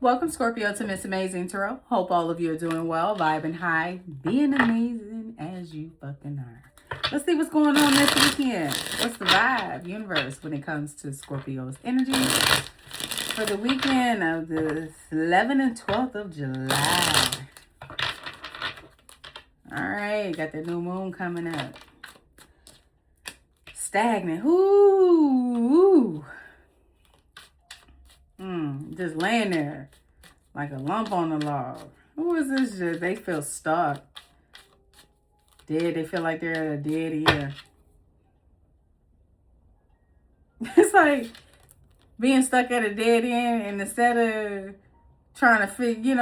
Welcome, Scorpio, to Miss Amazing Tarot. Hope all of you are doing well, vibing high, being amazing as you fucking are. Let's see what's going on this weekend. What's the vibe, universe, when it comes to Scorpio's energy for the weekend of the 11th and 12th of July. All right, got the new moon coming up. Stagnant. Ooh. Just laying there like a lump on the log. Who is this shit? They feel stuck. Dead. They feel like they're at a dead end. It's like being stuck at a dead end, and instead of trying to you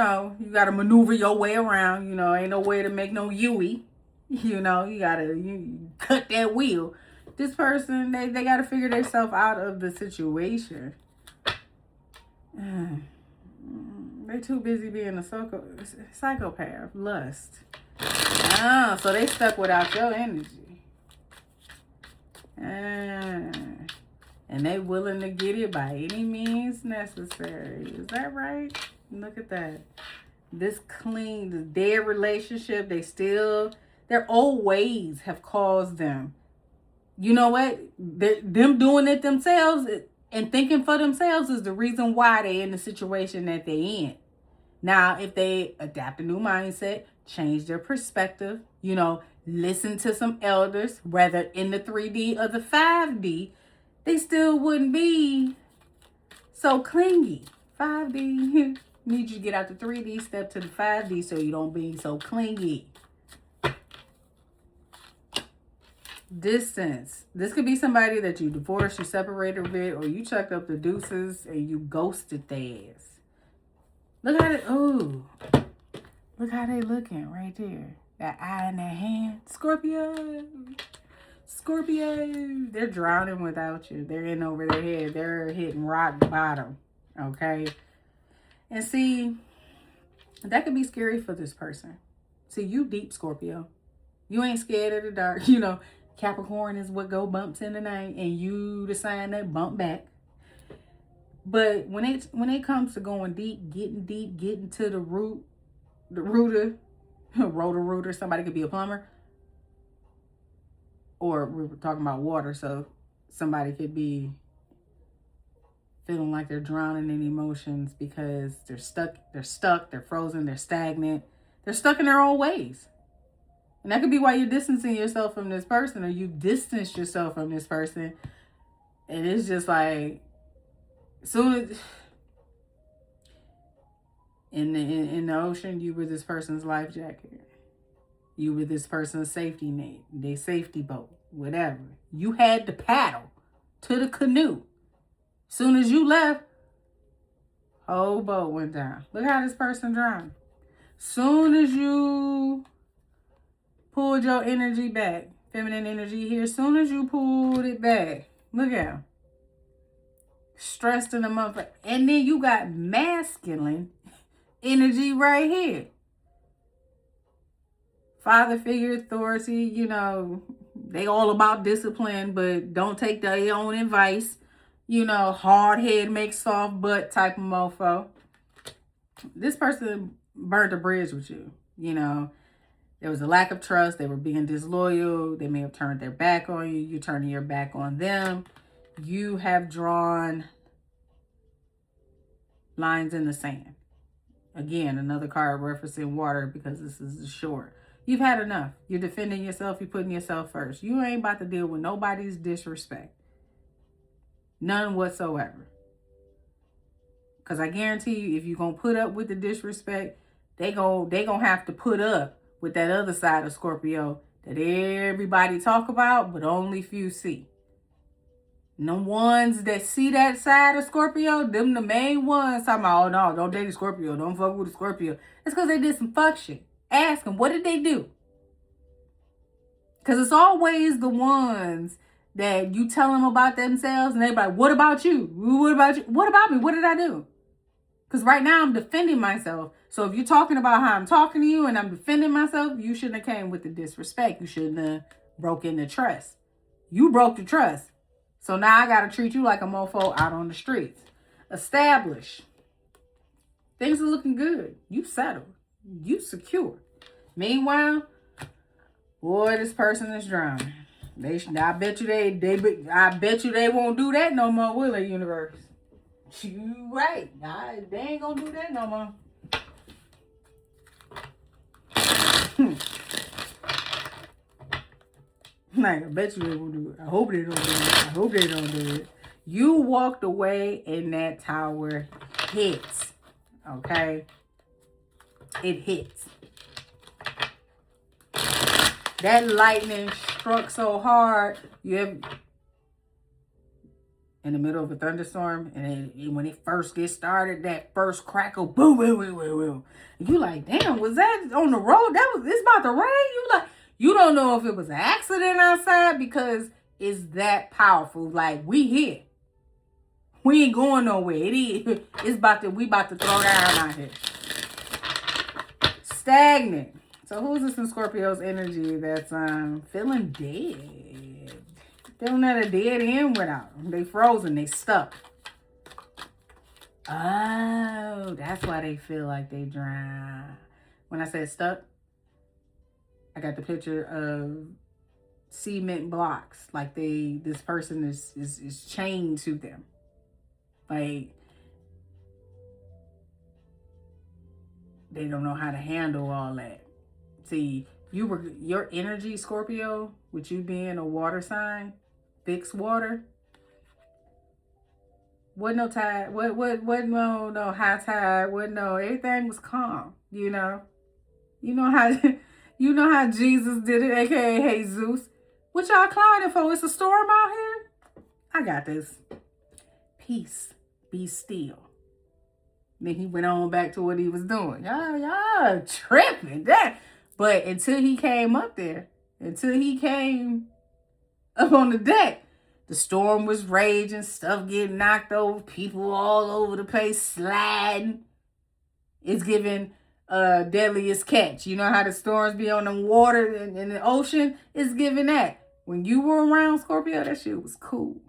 got to maneuver your way around. Ain't no way to make no U-ey. You got to cut that wheel. This person, they got to figure themselves out of the situation. They too busy being a psychopath, lust. So they stuck without your energy. And they willing to get it by any means necessary. Is that right? Look at that. This dead relationship, their old ways have caused them. You know what? Them doing it themselves and thinking for themselves is the reason why they're in the situation that they're in. Now, if they adapt a new mindset, change their perspective, listen to some elders, whether in the 3D or the 5D, they still wouldn't be so clingy. 5D, need you to get out the 3D, step to the 5D so you don't be so clingy. Distance. This could be somebody that you divorced, you separated with, or you chucked up the deuces and you ghosted their ass. Look at it. Oh, look how they looking right there. That eye in their hand. Scorpio. They're drowning without you. They're in over their head. They're hitting rock bottom. Okay. And see, that could be scary for this person. See, you deep, Scorpio. You ain't scared of the dark. Capricorn is what go bumps in the night, and you the sign that bump back. But when it comes to going deep, getting to the rooter, somebody could be a plumber. Or we were talking about water, so somebody could be feeling like they're drowning in emotions because they're stuck, they're frozen, they're stagnant, they're stuck in their old ways. And that could be why you're distancing yourself from this person, or you distance yourself from this person. And it's just like, soon as in the ocean, you were this person's life jacket. You were this person's safety net, their safety boat, whatever. You had to paddle to the canoe. Soon as you left, whole boat went down. Look how this person drowned. Soon as you pulled your energy back, feminine energy here, soon as you pulled it back, look at him. Stressed in the month. And then you got masculine energy right here. Father figure, authority, they all about discipline, but don't take their own advice. Hard head makes soft butt type of mofo. This person burned a bridge with you. There was a lack of trust. They were being disloyal. They may have turned their back on you. You're turning your back on them. You have drawn lines in the sand. Again, another card referencing water because this is the shore. You've had enough. You're defending yourself. You're putting yourself first. You ain't about to deal with nobody's disrespect. None whatsoever. Because I guarantee you, if you're going to put up with the disrespect, they gonna have to put up with that other side of Scorpio that everybody talk about, but only few see. And the ones that see that side of Scorpio, them the main ones talking about, oh no, don't date a Scorpio, don't fuck with a Scorpio. It's because they did some fuck shit. Ask them, what did they do? Because it's always the ones that you tell them about themselves and they're like, what about you? What about you? What about me? What did I do? Because right now I'm defending myself. So if you're talking about how I'm talking to you and I'm defending myself, you shouldn't have came with the disrespect. You shouldn't have broken the trust. You broke the trust. So now I got to treat you like a mofo out on the streets. Establish. Things are looking good. You settled. You secure. Meanwhile, boy, this person is drowning. I bet you they won't do that no more, will they, universe? You right. They ain't gonna do that no more. Like, I bet you they won't do it. I hope they don't do it. I hope they don't do it. You walked away and that tower hits. Okay? It hits. That lightning struck so hard, you have in the middle of a thunderstorm, and when it first gets started, that first crackle, boom, boom, boom, boom, boom. You like, damn, was that on the road? It's about to rain? You don't know if it was an accident outside because it's that powerful. Like, we here. We ain't going nowhere. We about to throw down out here. Stagnant. So who's this in Scorpio's energy that's feeling dead? Feeling at a dead end without them. They frozen. They stuck. Oh, that's why they feel like they drown. When I said stuck, I got the picture of cement blocks. Like this person is chained to them. Like, they don't know how to handle all that. See, your energy, Scorpio, with you being a water sign, fixed water. Wasn't no tide, no high tide, everything was calm, You know how Jesus did it, aka Jesus. What y'all clowning for? It's a storm out here? I got this. Peace, be still. Then he went on back to what he was doing. Y'all tripping that. But until he came up there, until he came up on the deck, the storm was raging, stuff getting knocked over, people all over the place sliding. It's giving deadliest catch. You know how the storms be on the water in the ocean? It's giving that. When you were around, Scorpio, that shit was cool.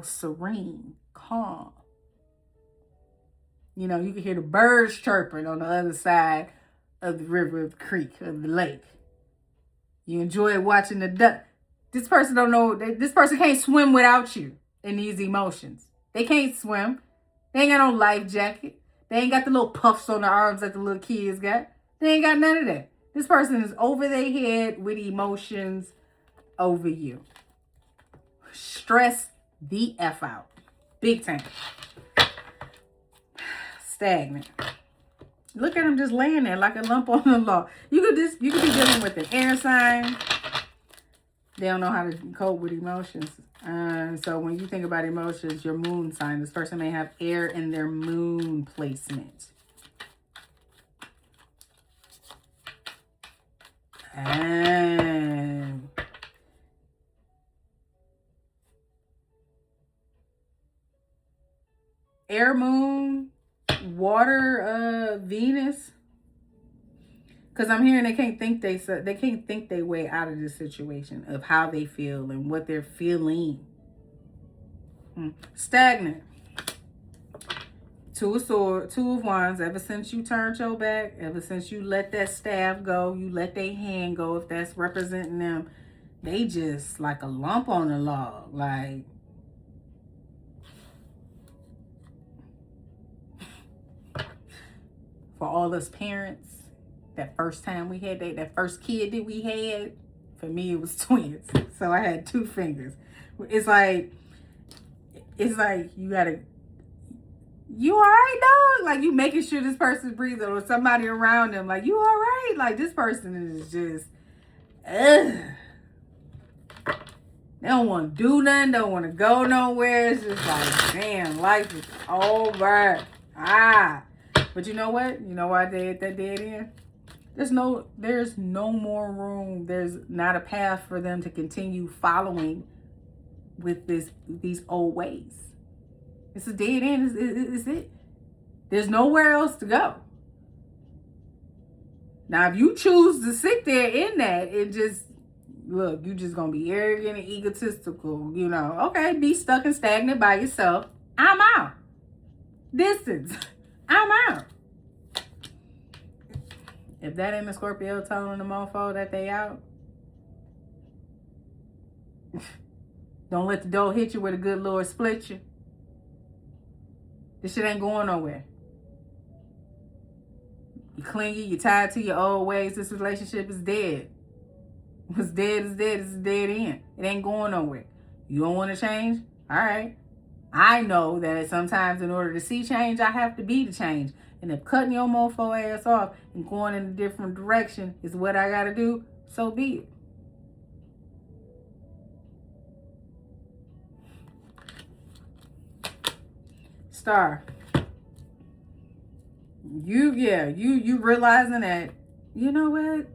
Serene, calm. You could hear the birds chirping on the other side of the river, of the creek, of the lake. You enjoy watching the duck. This person don't know. This person can't swim without you in these emotions. They can't swim. They ain't got no life jacket. They ain't got the little puffs on the arms that the little kids got. They ain't got none of that. This person is over their head with emotions over you. Stress the F out. Big time. Stagnant. Look at him just laying there like a lump on the log. You could be dealing with an air sign. They don't know how to cope with emotions. So when you think about emotions, your moon sign, this person may have air in their moon placement. And air moon, water, Venus. Because I'm hearing they can't think their way out of this situation of how they feel and what they're feeling. Stagnant. Two of Swords, Two of Wands. Ever since you turned your back, ever since you let that staff go, you let their hand go, if that's representing them, they just like a lump on the log. Like, for all us parents, that first time we had that first kid that we had, for me it was twins. So I had two fingers. It's like you all right, dog? Like, you making sure this person's breathing or somebody around them. Like, you all right? Like, this person is just, ugh. They don't want to do nothing. Don't want to go nowhere. It's just like, damn, life is over. But you know what? You know why they at that dead end? There's no more room. There's not a path for them to continue following with these old ways. It's a dead end. It's it. There's nowhere else to go. Now, if you choose to sit there in that and just, look, you just going to be arrogant and egotistical, okay, be stuck and stagnant by yourself. I'm out. Distance. I'm out. If that ain't a Scorpio telling the mofo that they out, don't let the door hit you where the good Lord split you. This shit ain't going nowhere. You clingy, you tied to your old ways. This relationship is dead. What's dead is dead. It's a dead end. It ain't going nowhere. You don't want to change? All right. I know that sometimes in order to see change, I have to be the change. And if cutting your mofo ass off and going in a different direction is what I got to do, so be it. Star. You realizing that, you know what?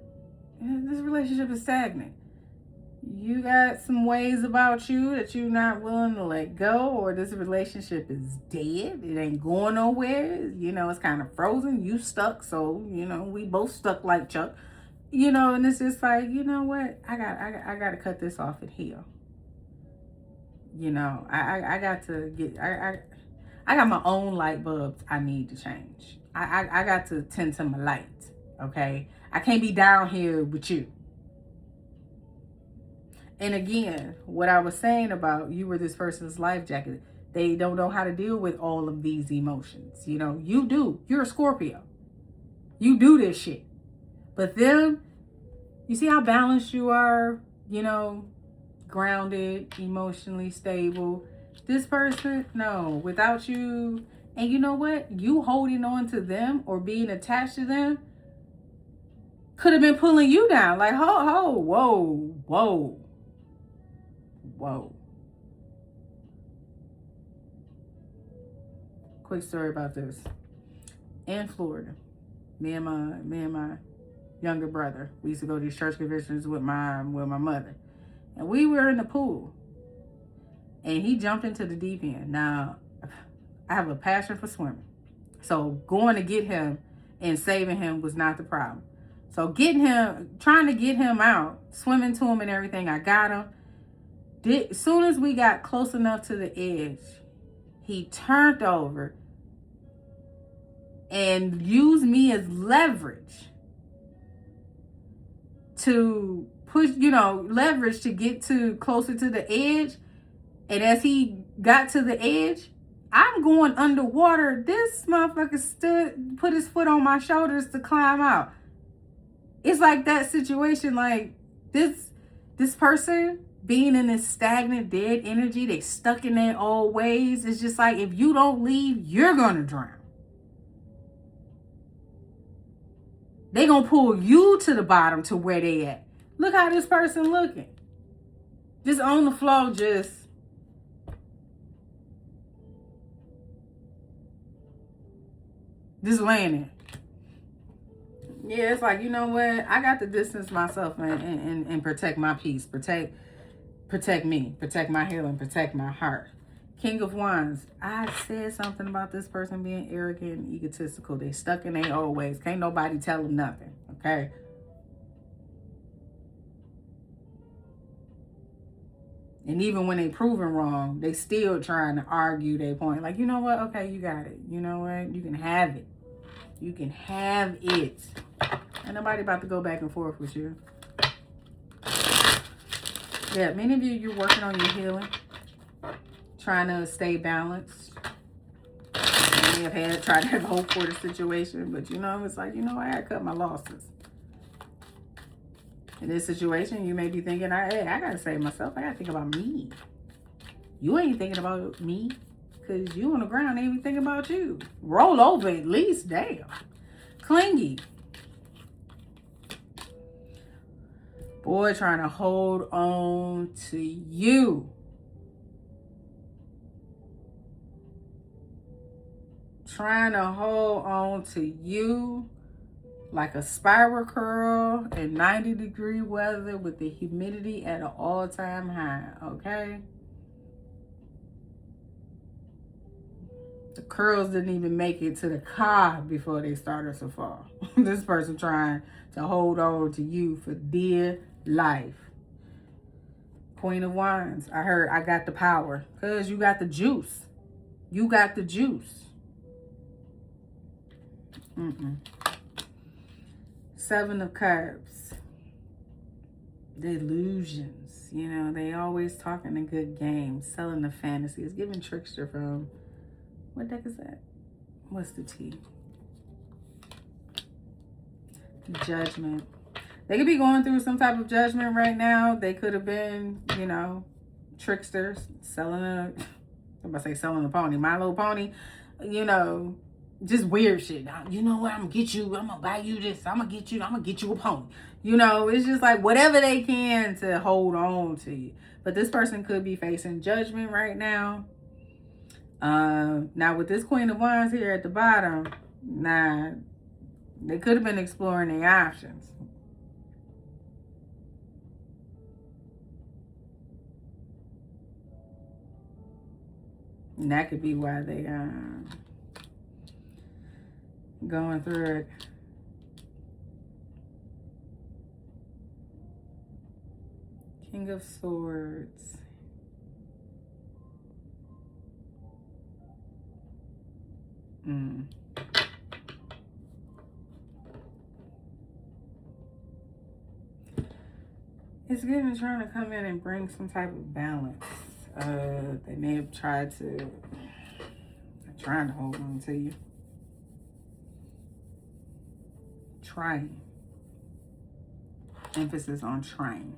This relationship is stagnant. You got some ways about you that you're not willing to let go, or this relationship is dead. It ain't going nowhere. You know, it's kind of frozen. You stuck, so, you know, we both stuck like Chuck. You know, and it's just like, you know what? I got to cut this off and heal. You know, I got to get, I got my own light bulbs I need to change. I got to tend to my light, okay? I can't be down here with you. And again, what I was saying about you were this person's life jacket. They don't know how to deal with all of these emotions. You know, you do. You're a Scorpio. You do this shit. But them, you see how balanced you are, you know, grounded, emotionally stable. This person, no, without you, and you know what? You holding on to them or being attached to them could have been pulling you down. Like, whoa. Quick story about this. In Florida, me and my younger brother, we used to go to these church conventions with my mother. And we were in the pool. And he jumped into the deep end. Now, I have a passion for swimming. So going to get him and saving him was not the problem. So trying to get him out, swimming to him and everything, I got him. As soon as we got close enough to the edge, he turned over and used me as leverage to push, leverage to get closer to the edge. And as he got to the edge, I'm going underwater. This motherfucker put his foot on my shoulders to climb out. It's like that situation, like this person being in this stagnant, dead energy, they stuck in their old ways. It's just like, if you don't leave, you're going to drown. They going to pull you to the bottom to where they at. Look how this person looking. Just on the floor, just laying there. Yeah, it's like, you know what? I got to distance myself and protect my peace. Protect me. Protect my healing. Protect my heart. King of Wands. I said something about this person being arrogant and egotistical. They stuck in their old ways. Can't nobody tell them nothing. Okay? And even when they proven wrong, they still trying to argue their point. Like, you know what? Okay, you got it. You know what? You can have it. You can have it. Ain't nobody about to go back and forth with you. Yeah, many of you're working on your healing. Trying to stay balanced. You may have tried to have hope for the situation. But, it's like, I got to cut my losses. In this situation, you may be thinking, hey, I got to save myself. I got to think about me. You ain't thinking about me. Because you on the ground ain't even thinking about you. Roll over at least. Damn. Clingy. Boy, trying to hold on to you. Trying to hold on to you like a spiral curl in 90-degree weather with the humidity at an all-time high. Okay? The curls didn't even make it to the car before they started to fall. This person trying to hold on to you for dear life. Queen of Wands. I heard I got the power. Because you got the juice. You got the juice. Seven of Cups. Delusions. You know, they always talking a good game. Selling the fantasy. It's giving trickster from... What deck is that? What's the T? Judgment. They could be going through some type of judgment right now. They could have been, you know, tricksters. Selling a... I'm about to say selling a pony. My Little Pony. You know... Just weird shit. You know what? I'm gonna get you. I'm gonna buy you this. I'm gonna get you a pony. You know, it's just like whatever they can to hold on to you. But this person could be facing judgment right now. Now with this Queen of Wands here at the bottom, they could have been exploring their options. And that could be why they going through it. King of Swords. It's good trying to come in and bring some type of balance. They may have tried to... trying to hold on to you. Trying. Emphasis on trying.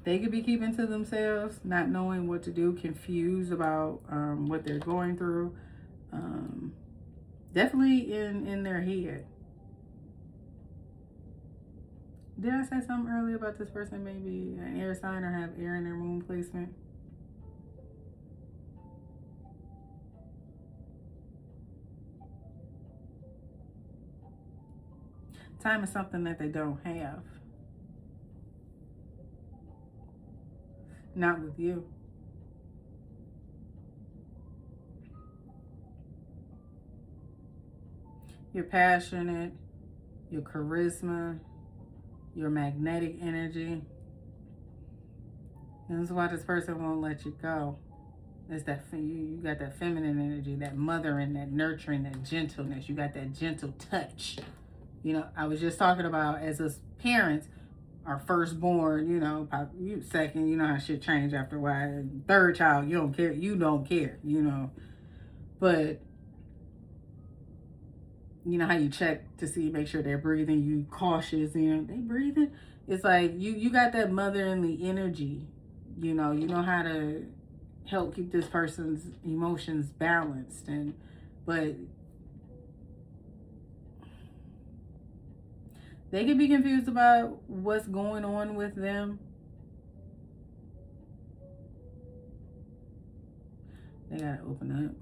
They could be keeping to themselves, not knowing what to do, confused about what they're going through. Definitely in their head. Did I say something earlier about this person maybe an air sign or have air in their moon placement? Time is something that they don't have. Not with you. You're passionate, your charisma, your magnetic energy. And that's why this person won't let you go. It's that you got that feminine energy, that mothering, that nurturing, that gentleness. You got that gentle touch. You know, I was just talking about as us parents, our firstborn, you know, second, you know how shit change after a while. Third child, you don't care, you know. But you know how you check to see, make sure they're breathing, you cautious, you know, they breathing. It's like you got that motherly energy, you know how to help keep this person's emotions balanced. But they could be confused about what's going on with them. They gotta open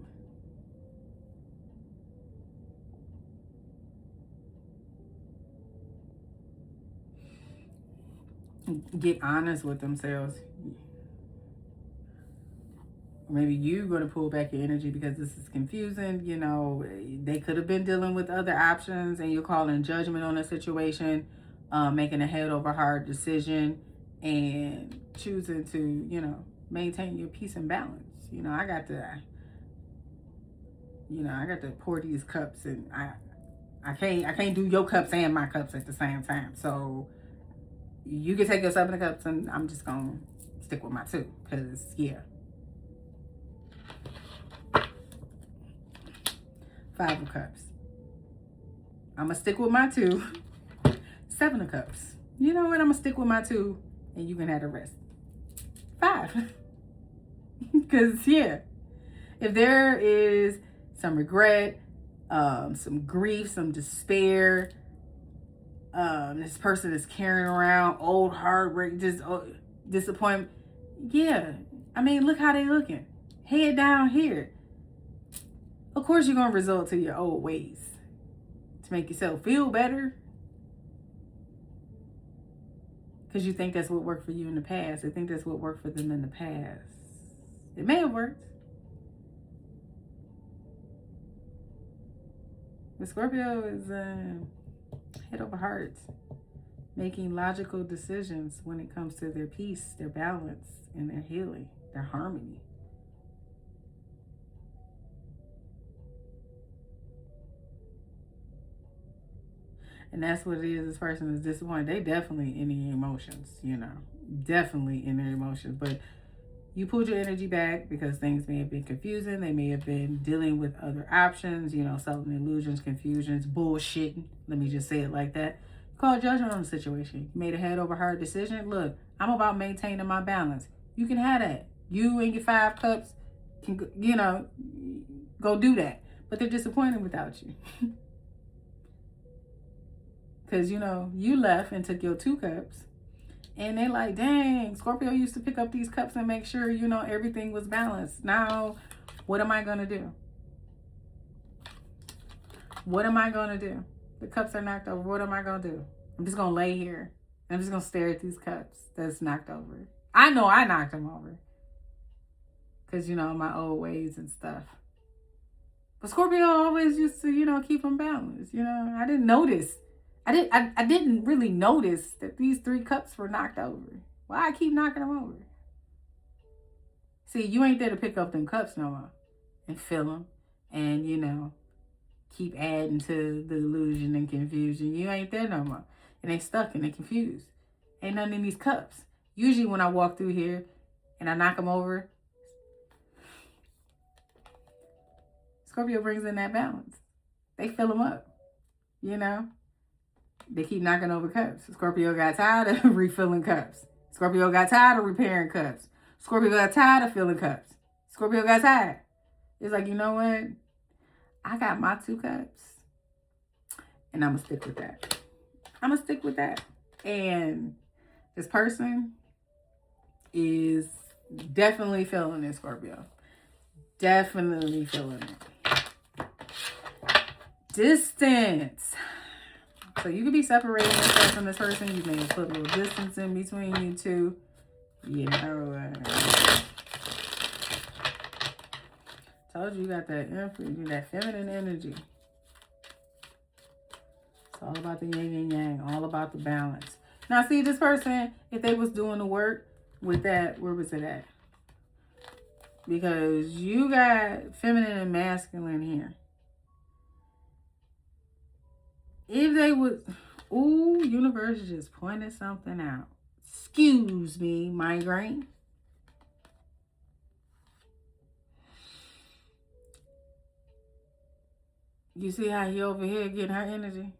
up. Get honest with themselves. Maybe you're going to pull back your energy because this is confusing. You know, they could have been dealing with other options and you're calling judgment on the situation, making a head over heart decision and choosing to, you know, maintain your peace and balance. You know, I got to pour these cups, and I can't do your cups and my cups at the same time. So you can take your 7 of cups and I'm just going to stick with my 2 because, yeah. 5 of Cups. I'm going to stick with my 2. 7 of Cups. You know what? I'm going to stick with my 2 and you can have the rest. 5. Because, yeah. If there is some regret, some grief, some despair, this person is carrying around old heartbreak, just disappointment. Yeah. I mean, look how they looking. Head down here. Of course, you're going to resort to your old ways to make yourself feel better. Because you think that's what worked for you in the past. They think that's what worked for them in the past. It may have worked. But Scorpio is head over heart, making logical decisions when it comes to their peace, their balance, and their healing, their harmony. And that's what it is. This person is disappointed. They definitely in their emotions, definitely in their emotions. But you pulled your energy back because things may have been confusing. They may have been dealing with other options, selling illusions, confusions, bullshitting. Let me just say it like that. Call judgment on the situation. You made a head over heart decision. Look, I'm about maintaining my balance. You can have that. You and your 5 cups can, go do that. But they're disappointed without you. Because, you left and took your 2 cups. And they like, dang, Scorpio used to pick up these cups and make sure, everything was balanced. Now, what am I going to do? What am I going to do? The cups are knocked over. What am I going to do? I'm just going to lay here. I'm just going to stare at these cups that's knocked over. I know I knocked them over. Because, my old ways and stuff. But Scorpio always used to, keep them balanced. I didn't notice. I didn't really notice that these 3 cups were knocked over. Why I keep knocking them over? See, you ain't there to pick up them cups no more and fill them and, keep adding to the illusion and confusion. You ain't there no more. And they stuck and they confused. Ain't nothing in these cups. Usually when I walk through here and I knock them over, Scorpio brings in that balance. They fill them up, They keep knocking over cups. Scorpio got tired of refilling cups. Scorpio got tired of repairing cups. Scorpio got tired of filling cups. Scorpio got tired. It's like, you know what? I got my 2 cups. And I'm going to stick with that. I'm going to stick with that. And this person is definitely feeling it, Scorpio. Definitely feeling it. Distance. So you could be separating yourself from this person. You may put a little distance in between you two. Told you got that feminine energy. It's all about the yin and yang, all about the balance. Now, see, this person, if they was doing the work with that, where was it at? Because you got feminine and masculine here. If they would, universe just pointed something out. Excuse me, migraine. You see how he over here getting her energy?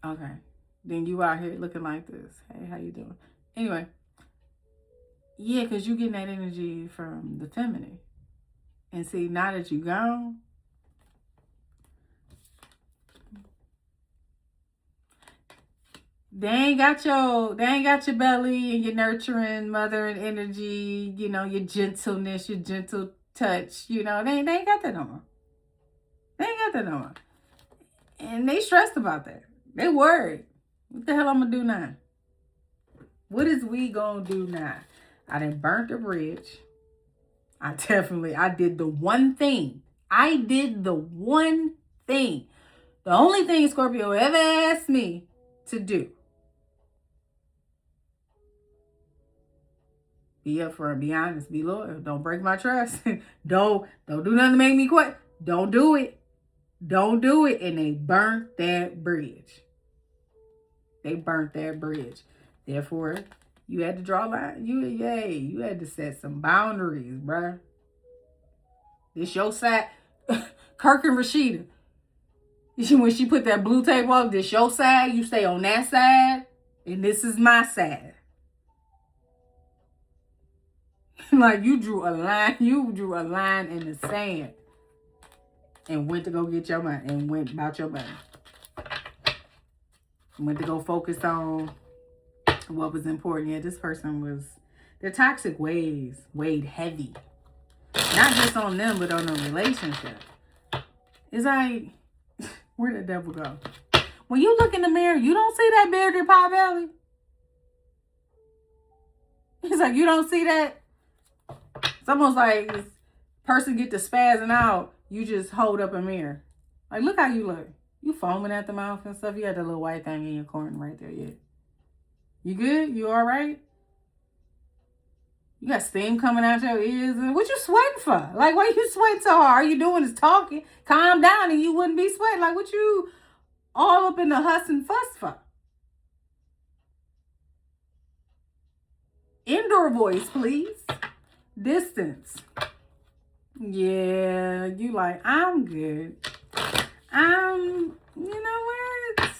Okay. Then you out here looking like this. Hey, how you doing? Anyway. Yeah, because you getting that energy from the feminine. And see, now that you gone, they ain't got your belly and your nurturing mother and energy, your gentleness, your gentle touch, they ain't got that no more. They ain't got that no more. And they stressed about that. They worried. What the hell I'm gonna do now? What is we gonna do now? I done burnt the bridge. I did the one thing. The only thing Scorpio ever asked me to do. Be upfront, be honest, be loyal. Don't break my trust. Don't do nothing to make me quit. Don't do it. Don't do it. And they burnt that bridge. Therefore, you had to draw a line. You had to set some boundaries, bruh. This your side. Kirk and Rashida. When she put that blue tape up, this your side. You stay on that side. And this is my side. Like you drew a line. You drew a line in the sand. And went to go get your money. And went about your money. Went to go focus on what was important. Yeah, this person was, their toxic ways weighed heavy. Not just on them, but on the relationship. It's like, where'd the devil go? When you look in the mirror, you don't see that bearded pot belly. It's like, you don't see that. It's almost like this person get to spazzing out. You just hold up a mirror. Like, look how you look. You foaming at the mouth and stuff. You got that little white thing in your corner right there. Yeah. You good? You all right? You got steam coming out your ears. And what you sweating for? Like, why you sweating so hard? All you doing is talking. Calm down and you wouldn't be sweating. Like, what you All up in the huss and fuss. Indoor voice, please. Distance. Yeah, you like, I'm good. You know what?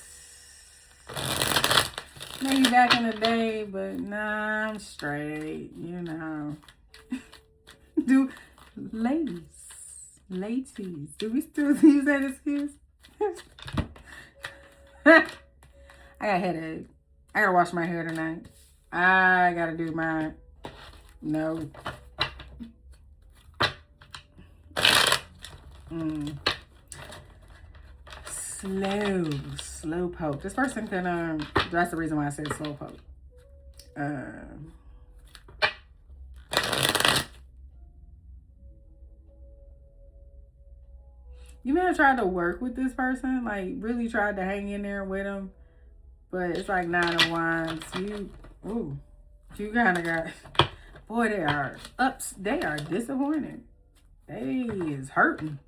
Maybe back in the day, but nah, I'm straight, you know. Ladies, do we still use that excuse? I got a headache. I gotta wash my hair tonight. I gotta do mine. No. Slow poke. This person can, that's the reason why I said slow poke. You may have tried to work with this person, like really tried to hang in there with them, but it's like 9 of Wands. You kind of got, boy, they are disappointed. They is hurting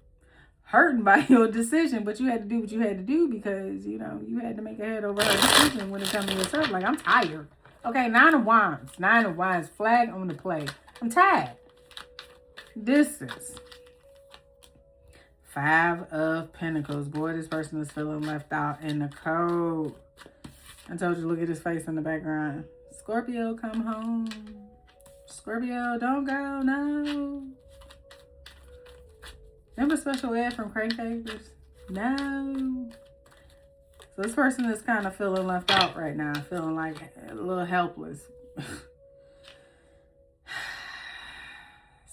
by your decision, but you had to do what you had to do because, you know, you had to make a head over her decision when it comes to yourself. Like, I'm tired. Okay, 9 of Wands, flag on the play. I'm tired. Distance. 5 of Pentacles. Boy, this person is feeling left out in the cold. I told you, look at his face in the background. Scorpio, come home. Scorpio, don't go, no. Remember Special Ed from Crankcakers? No. So this person is kind of feeling left out right now. Feeling like a little helpless.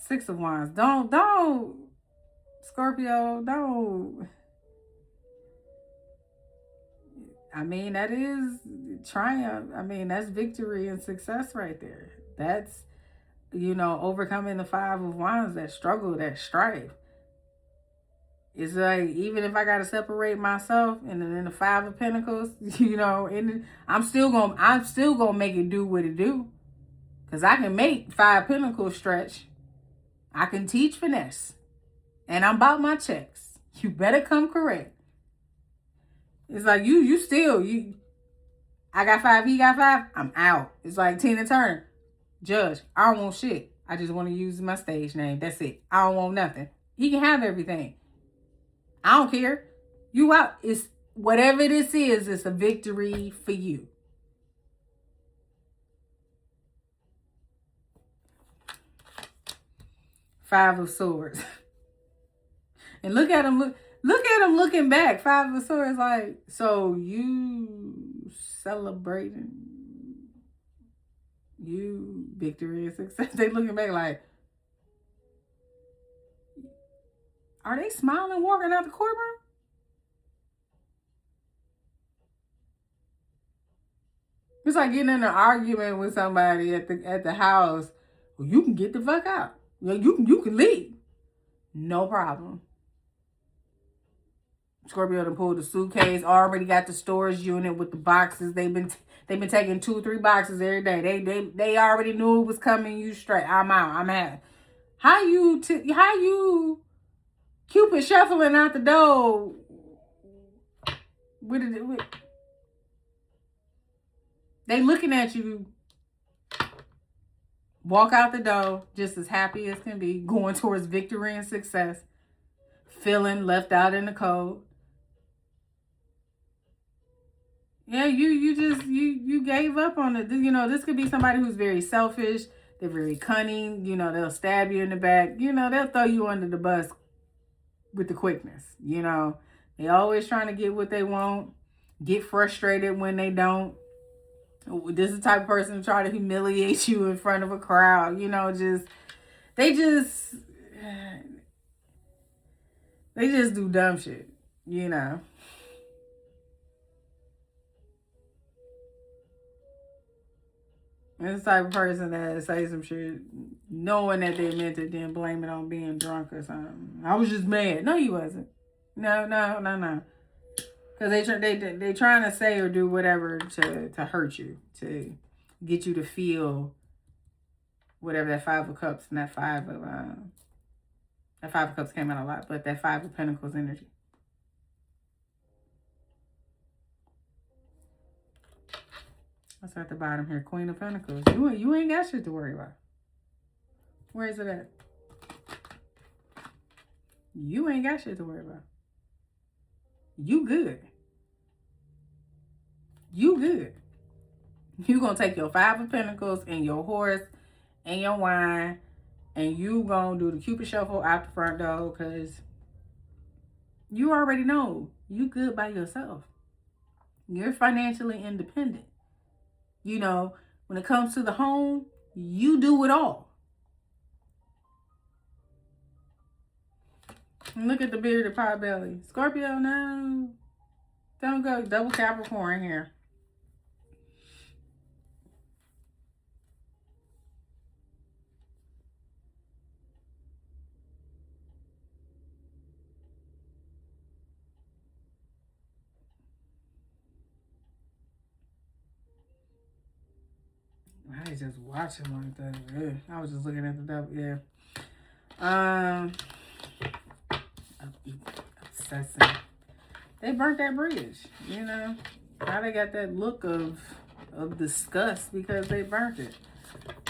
6 of Wands. Don't. Scorpio, don't. I mean, that is triumph. I mean, that's victory and success right there. That's, you know, overcoming the 5 of Wands, that struggle, that strife. It's like, even if I got to separate myself and then the 5 of Pentacles, you know, and I'm still going to make it do what it do. Because I can make 5 Pentacles stretch. I can teach finesse. And I'm about my checks. You better come correct. It's like, I got 5, he got 5, I'm out. It's like Tina Turner. Judge, I don't want shit. I just want to use my stage name. That's it. I don't want nothing. He can have everything. I don't care. You out. It's whatever this is, it's a victory for you. Five of Swords. And look at him looking back. 5 of Swords, like, so you celebrating you victory and success. They looking back like, are they smiling walking out the courtroom? It's like getting in an argument with somebody at the house. Well, you can get the fuck out. You can leave. No problem. Scorpio done pulled the suitcase. Already got the storage unit with the boxes. They've been taking 2-3 boxes every day. They already knew it was coming. You straight. I'm out. I'm out. How you Cupid shuffling out the door with they looking at you walk out the door just as happy as can be, going towards victory and success, feeling left out in the cold. Yeah, you gave up on it. You know, this could be somebody who's very selfish. They're very cunning. You know, they'll stab you in the back. You know, they'll throw you under the bus with the quickness. You know, they always trying to get what they want, get frustrated when they don't. This is the type of person who try to humiliate you in front of a crowd. You know, they just do dumb shit, you know. It's the type of person that say some shit knowing that they meant it, then blame it on being drunk or something. I was just mad. No, you wasn't. No. Because they trying to say or do whatever to hurt you, to get you to feel whatever that 5 of Cups and that 5 of Cups came out a lot, but that 5 of Pentacles energy. That's at the bottom here. Queen of Pentacles. You ain't got shit to worry about. Where is it at? You ain't got shit to worry about. You good. You good. You gonna take your 5 of Pentacles and your horse and your wine, and you gonna do the Cupid shuffle out the front door, because you already know you good by yourself. You're financially independent. You know, when it comes to the home, you do it all. And look at the bearded pot belly. Scorpio, no. Don't go. Double Capricorn here. I was just watching like that. Ugh. I was just looking at the double. Yeah. Obsessing. They burnt that bridge. You know. Now they got that look of disgust because they burnt it.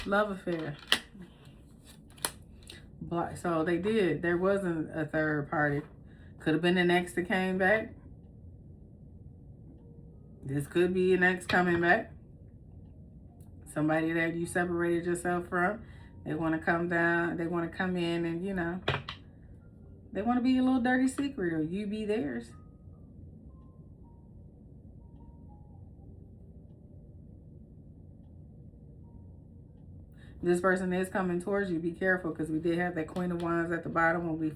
Love affair. So they did. There wasn't a third party. Could have been an ex that came back. This could be an ex coming back. Somebody that you separated yourself from. They want to come down. They want to come in and, you know, they want to be a little dirty secret, or you be theirs. This person is coming towards you. Be careful, because we did have that Queen of Wands at the bottom when we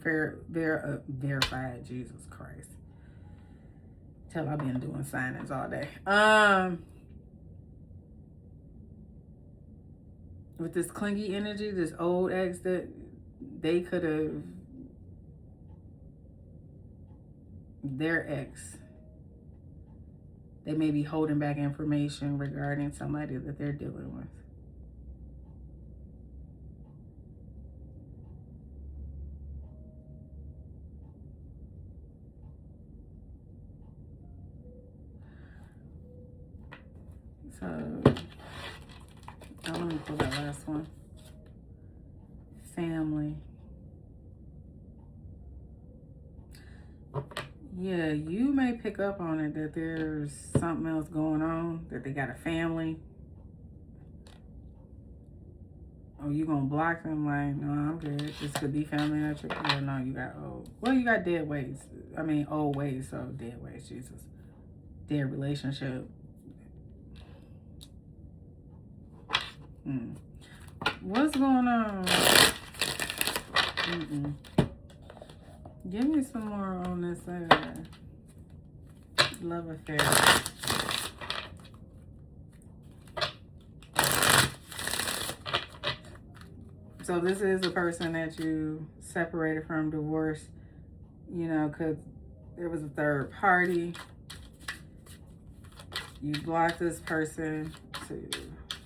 verified. Jesus Christ. Tell I've been doing signings all day. With this clingy energy, this old ex, that they could have, their ex, they may be holding back information regarding somebody that they're dealing with. So, let me pull that last one. Family. Yeah, you may pick up on it that there's something else going on, that they got a family. Or you gonna block them like, no, I'm good. This could be family. Yeah, no, you got old. Well, you got dead ways. I mean, old ways, so dead ways, Jesus. Dead relationship. What's going on? Give me some more on this love affair. So this is a person that you separated from, divorce, you know, because there was a third party. You blocked this person to,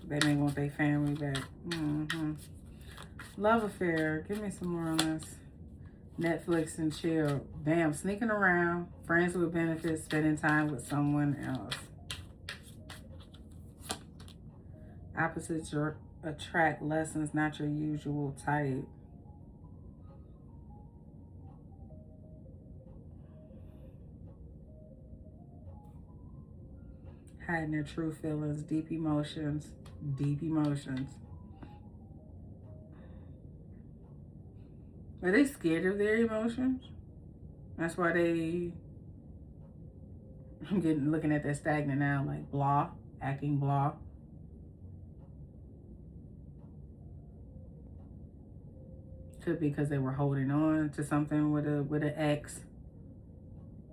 they may want their family back. Love affair. Give me some more on this. Netflix and chill. Damn, sneaking around. Friends with benefits. Spending time with someone else. Opposites attract lessons, not your usual type. Hiding their true feelings. Deep emotions. Deep emotions. Are they scared of their emotions? That's why they, I'm looking at that stagnant now, like blah, acting blah. Could be because they were holding on to something with an ex.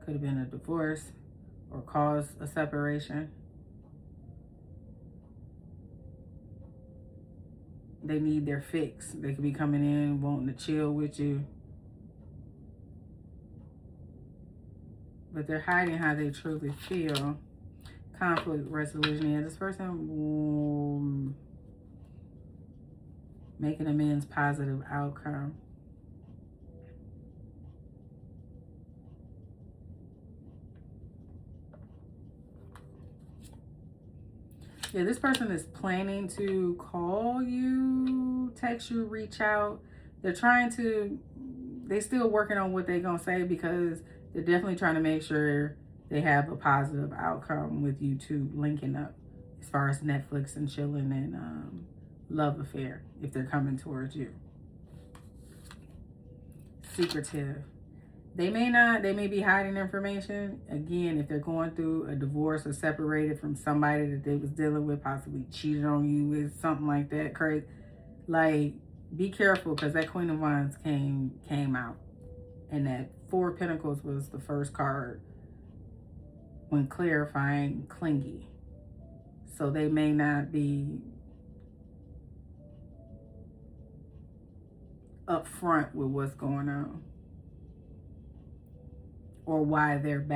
Could have been a divorce or caused a separation. They need their fix. They could be coming in wanting to chill with you. But they're hiding how they truly feel. Conflict resolution. Yeah, this person making amends, positive outcome. Yeah, this person is planning to call you, text you, reach out. They're still working on what they're going to say, because they're definitely trying to make sure they have a positive outcome with you two linking up, as far as Netflix and chilling and love affair, if they're coming towards you. Secretive. They may be hiding information. Again, if they're going through a divorce or separated from somebody that they was dealing with, possibly cheated on you with, something like that, crazy. Like, be careful, because that Queen of Wands came out. And that Four of Pentacles was the first card when clarifying clingy. So they may not be upfront with what's going on, or why they're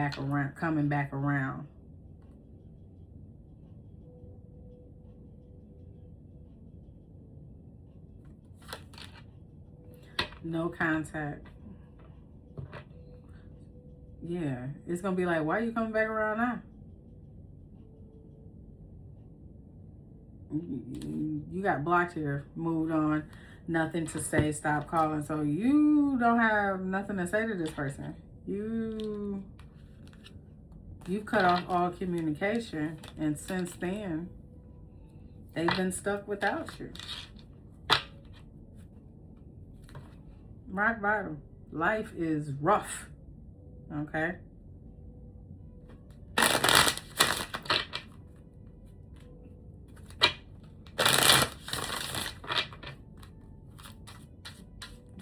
coming back around. No contact. Yeah, it's gonna be like, why are you coming back around now? You got blocked here, moved on, nothing to say, stop calling. So you don't have nothing to say to this person. You cut off all communication, and since then they've been stuck without you. Rock bottom. Life is rough. Okay.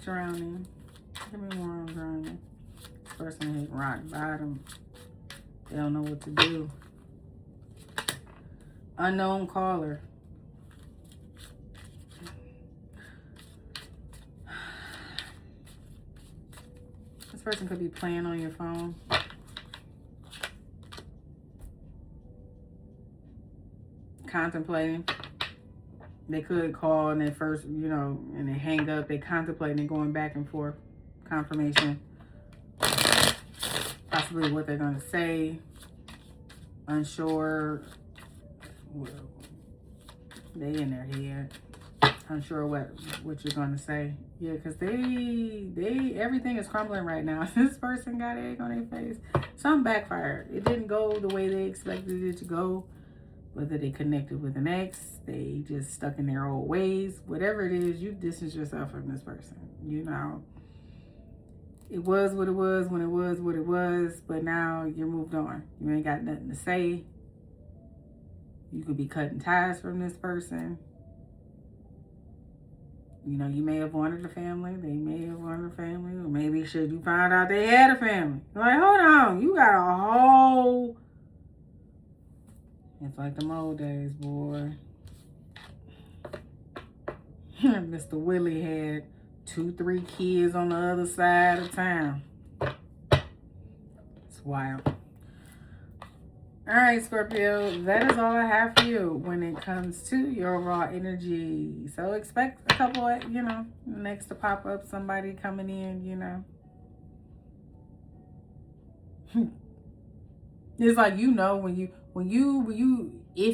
Drowning. Give me more on drowning. This person hit rock bottom. They don't know what to do. Unknown caller. This person could be playing on your phone. Contemplating. They could call and they first, and they hang up. They contemplating and going back and forth. Confirmation. Possibly what they're going to say. Unsure. Well, they in their head. Unsure what you're going to say. Yeah, because everything is crumbling right now. This person got egg on their face. Something backfired. It didn't go the way they expected it to go. Whether they connected with an ex, they just stuck in their old ways. Whatever it is, you distance yourself from this person. It was what it was when it was what it was, but now you're moved on. You ain't got nothing to say. You could be cutting ties from this person. You may have wanted a family. They may have wanted a family. Or maybe you found out they had a family. Like, hold on. You got a whole... It's like them old days, boy. Mr. Willie had 2-3 kids on the other side of town. It's wild. All right, Scorpio, that is all I have for you when it comes to your overall energy. So expect a couple of, next to pop up, somebody coming in, It's like, if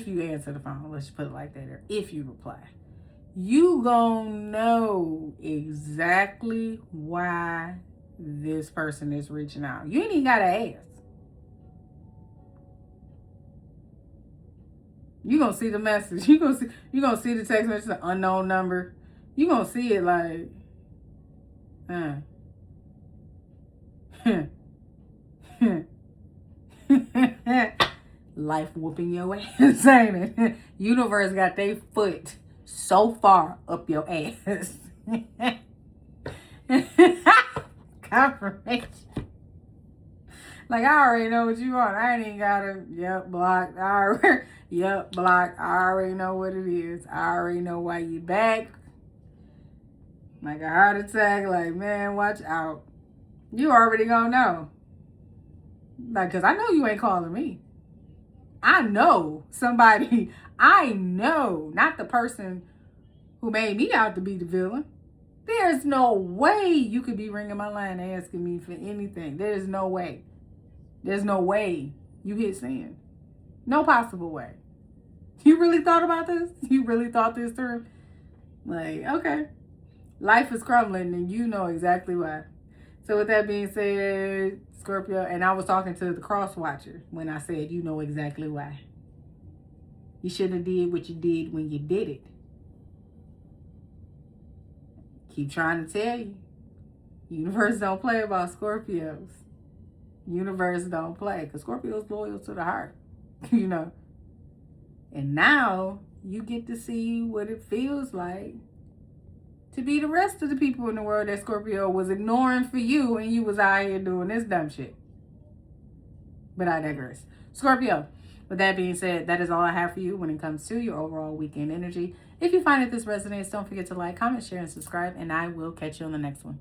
you answer the phone, let's put it like that, or if you reply, you gonna know exactly why this person is reaching out. You ain't even gotta ask. You gonna see the message. You gonna see the text message, an unknown number. You gonna see it like, life whooping your ass, ain't it? Universe got their foot so far up your ass. Confirmation. Like, I already know what you want. I ain't even gotta, blocked. Blocked. I already know what it is. I already know why you back. Like a heart attack, like, man, watch out. You already gonna know. Like, cause I know you ain't calling me. I know somebody, not the person who made me out to be the villain. There's no way you could be ringing my line asking me for anything. There's no way. There's no way you hit send. No possible way. You really thought about this? You really thought this through? Like, okay. Life is crumbling and you know exactly why. So with that being said, Scorpio, and I was talking to the cross watcher when I said you know exactly why. You shouldn't have did what you did when you did it. Keep trying to tell you. Universe don't play about Scorpios. Universe don't play. Because Scorpio's loyal to the heart. You know. And now you get to see what it feels like to be the rest of the people in the world that Scorpio was ignoring for you, and you was out here doing this dumb shit. But I digress. Scorpio, with that being said, that is all I have for you when it comes to your overall weekend energy. If you find that this resonates, don't forget to like, comment, share, and subscribe, and I will catch you on the next one.